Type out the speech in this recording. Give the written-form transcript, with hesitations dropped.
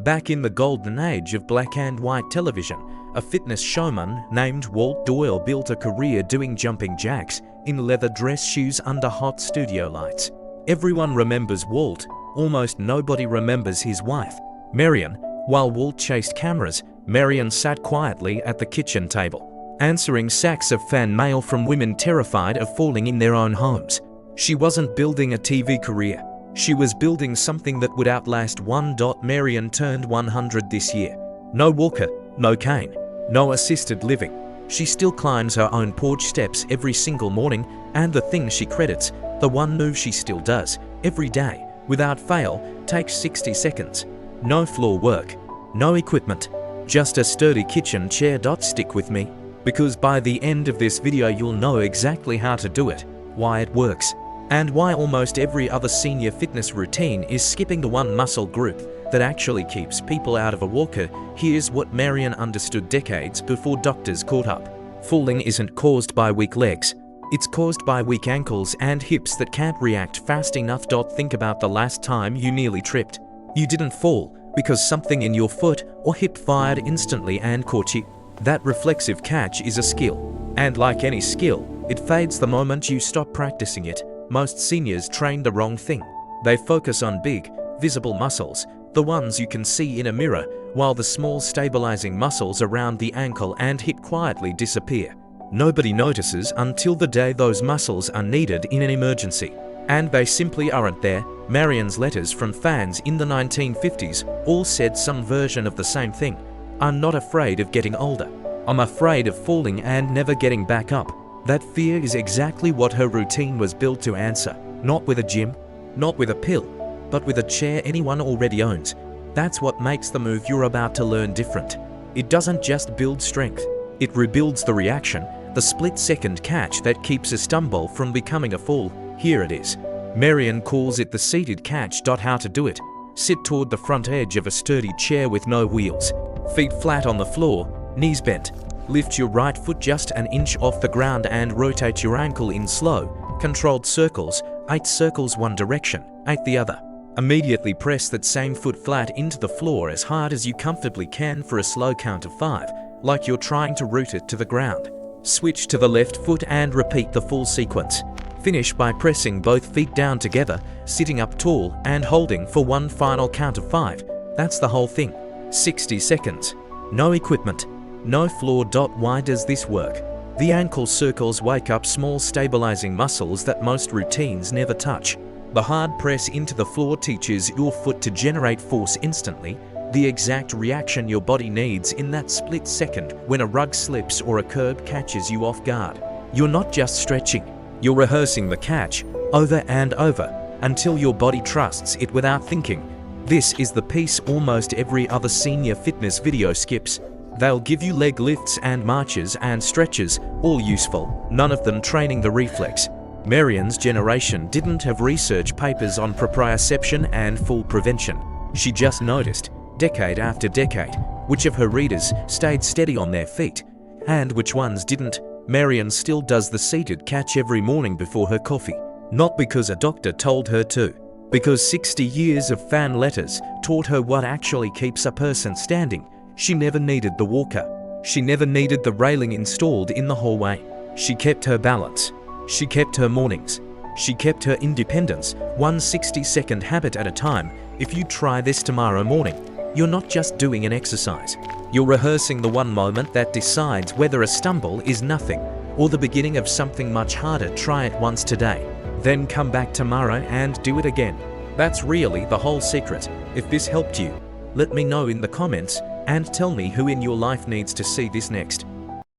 Back in the golden age of black and white television, a fitness showman named Walt Doyle built a career doing jumping jacks in leather dress shoes under hot studio lights. Everyone remembers Walt, almost nobody remembers his wife, Marion. While Walt chased cameras, Marion sat quietly at the kitchen table, answering sacks of fan mail from women terrified of falling in their own homes. She wasn't building a TV career. She was building something that would outlast one. Marion turned 100 this year. No walker, no cane, no assisted living. She still climbs her own porch steps every single morning, and the thing she credits, the one move she still does, every day, without fail, takes 60 seconds. No floor work, no equipment, just a sturdy kitchen chair. Stick with me, because by the end of this video you'll know exactly how to do it, why it works, and why almost every other senior fitness routine is skipping the one muscle group that actually keeps people out of a walker. Here's what Marion understood decades before doctors caught up. Falling isn't caused by weak legs. It's caused by weak ankles and hips that can't react fast enough. Think about the last time you nearly tripped. You didn't fall because something in your foot or hip fired instantly and caught you. That reflexive catch is a skill. And like any skill, it fades the moment you stop practicing it. Most seniors train the wrong thing. They focus on big, visible muscles, the ones you can see in a mirror, while the small stabilizing muscles around the ankle and hip quietly disappear. Nobody notices until the day those muscles are needed in an emergency. And they simply aren't there. Marion's letters from fans in the 1950s all said some version of the same thing. I'm not afraid of getting older. I'm afraid of falling and never getting back up. That fear is exactly what her routine was built to answer. Not with a gym, not with a pill, but with a chair anyone already owns. That's what makes the move you're about to learn different. It doesn't just build strength, it rebuilds the reaction, the split-second catch that keeps a stumble from becoming a fall. Here it is. Marion calls it the seated catch. How to do it. Sit toward the front edge of a sturdy chair with no wheels. Feet flat on the floor, knees bent. Lift your right foot just an inch off the ground and rotate your ankle in slow, controlled circles, 8 circles one direction, 8 the other. Immediately press that same foot flat into the floor as hard as you comfortably can for a slow count of 5, like you're trying to root it to the ground. Switch to the left foot and repeat the full sequence. Finish by pressing both feet down together, sitting up tall and holding for one final count of 5. That's the whole thing. 60 seconds. No equipment. No floor. Why does this work? The ankle circles wake up small stabilizing muscles that most routines never touch. The hard press into the floor teaches your foot to generate force instantly, the exact reaction your body needs in that split second when a rug slips or a curb catches you off guard. You're not just stretching, you're rehearsing the catch over and over until your body trusts it without thinking. This is the piece almost every other senior fitness video skips. They'll give you leg lifts and marches and stretches, all useful, none of them training the reflex. Marion's generation didn't have research papers on proprioception and fall prevention. She just noticed, decade after decade, which of her readers stayed steady on their feet, and which ones didn't. Marion still does the seated catch every morning before her coffee, not because a doctor told her to, because 60 years of fan letters taught her what actually keeps a person standing. She never needed the walker. She never needed the railing installed in the hallway. She kept her balance. She kept her mornings. She kept her independence, one 60-second habit at a time. If you try this tomorrow morning, you're not just doing an exercise. You're rehearsing the one moment that decides whether a stumble is nothing or the beginning of something much harder. Try it once today, then come back tomorrow and do it again. That's really the whole secret. If this helped you, let me know in the comments and tell me who in your life needs to see this next.